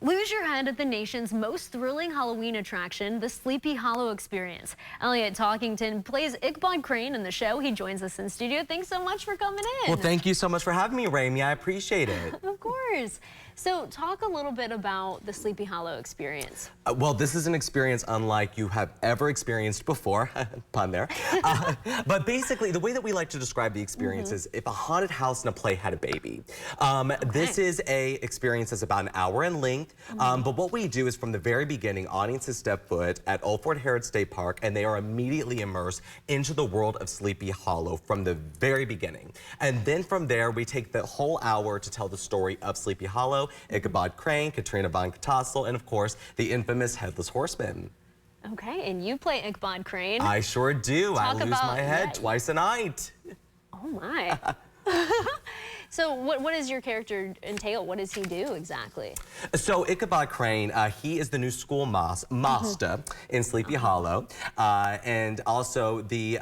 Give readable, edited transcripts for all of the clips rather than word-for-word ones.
Lose your head at the nation's most thrilling Halloween attraction, the Sleepy Hollow Experience. Elliott Talkington plays Ichabod Crane in the show. He joins us in studio. Thanks so much for coming in. Well, thank you so much for having me, Raimi. I appreciate it. Of course. So talk a little bit about the Sleepy Hollow Experience. Well, this is an experience unlike you have ever experienced before. Pun there. But basically, the way that we like to describe the experience is if a haunted house and a play had a baby. This is a experience that's about an hour in length. But what we do is from the very beginning, audiences step foot at Old Fort Herod State Park, and they are immediately immersed into the world of Sleepy Hollow from the very beginning. And then from there, we take the whole hour to tell the story of Sleepy Hollow, Ichabod Crane, Katrina von Katassel, and of course, the infamous Headless Horseman. Okay, and you play Ichabod Crane. I sure do. I lose my head twice a night. Oh my. So what does your character entail? What does he do exactly? So Ichabod Crane, he is the new school master in Sleepy Hollow, and also the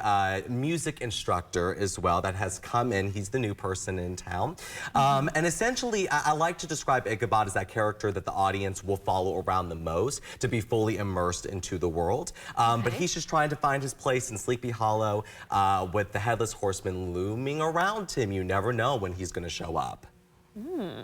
music instructor as well that has come in. He's the new person in town. And essentially, I like to describe Ichabod as that character that the audience will follow around the most to be fully immersed into the world. But he's just trying to find his place in Sleepy Hollow with the Headless Horseman looming around him. You never know when he's going to show up.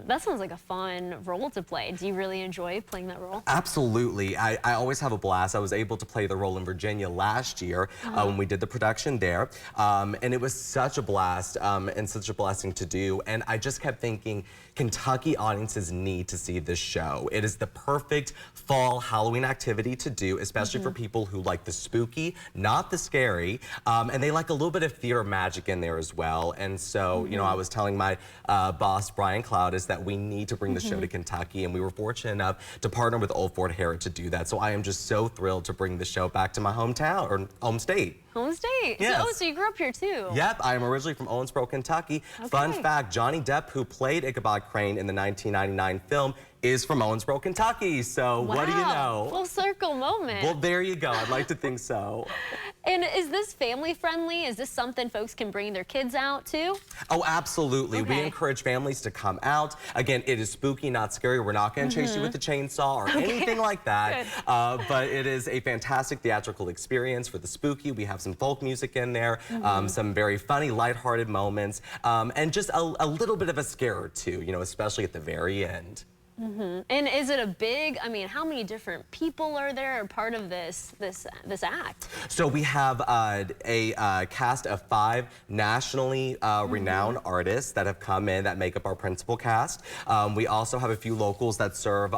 That sounds like a fun role to play. Do you really enjoy playing that role? Absolutely. I always have a blast. I was able to play the role in Virginia last year when we did the production there. And it was such a blast and such a blessing to do. And I just kept thinking, Kentucky audiences need to see this show. It is the perfect fall Halloween activity to do, especially for people who like the spooky, not the scary. And they like a little bit of theater magic in there as well. And so, you know, I was telling my boss, Brian Cloud, is that we need to bring the show to Kentucky, and we were fortunate enough to partner with Old Fort Herod to do that. So I am just so thrilled to bring the show back to my hometown, or home state. Home state? Yes. So you grew up here too? Yep, I am originally from Owensboro, Kentucky. Fun fact, Johnny Depp, who played Ichabod Crane in the 1999 film, is from Owensboro, Kentucky. So what do you know? Full circle moment. Well, there you go. I'd like to think so. And is this family friendly? Is this something folks can bring their kids out to? Oh, absolutely. We encourage families to come out. Again, it is spooky, not scary. We're not going to chase you with a chainsaw or anything like that. But it is a fantastic theatrical experience for the spooky. We have some folk music in there, some very funny, lighthearted moments, and just a little bit of a scare or two, you know, especially at the very end. And is it a big, I mean, how many different people are there part of this act? So we have a cast of 5 nationally renowned artists that have come in that make up our principal cast. We also have a few locals that serve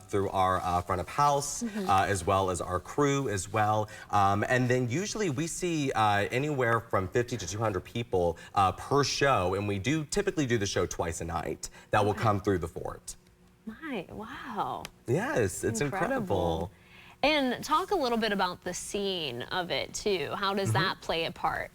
through our front of house, as well as our crew as well. And then usually we see anywhere from 50 to 200 people per show, and we do typically do the show twice a night that will come through the fort. Wow. Yes, it's incredible. And talk a little bit about the scene of it too. How does that play a part?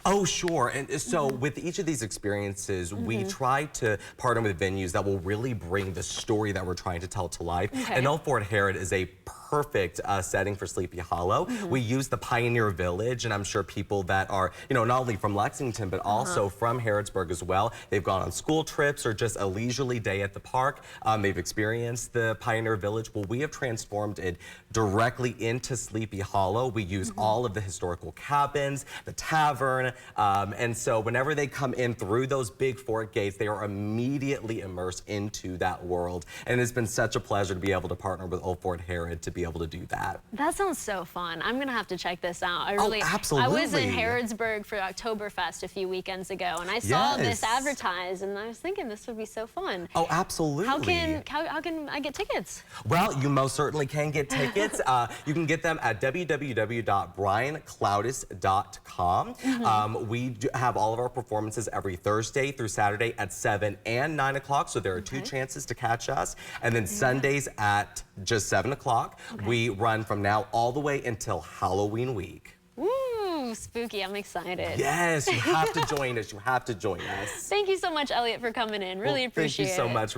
Oh, sure. And so with each of these experiences, we try to partner with venues that will really bring the story that we're trying to tell to life. And Old Fort Herod is a perfect setting for Sleepy Hollow. We use the Pioneer Village, and I'm sure people that are, you know, not only from Lexington, but also from Harrodsburg as well. They've gone on school trips or just a leisurely day at the park. They've experienced the Pioneer Village. Well, we have transformed it directly into Sleepy Hollow. We use all of the historical cabins, the tavern, and so whenever they come in through those big fort gates, they are immediately immersed into that world. And it's been such a pleasure to be able to partner with Old Fort Herod to be able to do that. That sounds so fun. I'm gonna have to check this out. Absolutely. I was in Harrodsburg for Oktoberfest a few weekends ago, and I saw this advertised, and I was thinking this would be so fun. Oh, absolutely. How can I get tickets? Well, you most certainly can get tickets. You can get them at www.briancloudis.com. We have all of our performances every Thursday through Saturday at 7 and 9 o'clock, so there are 2 chances to catch us. And then Sundays at just 7 o'clock. We run from now all the way until Halloween week. Woo, spooky. I'm excited. Yes, you have to join us. You have to join us. Thank you so much, Elliott, for coming in. Really appreciate it. Thank you so much.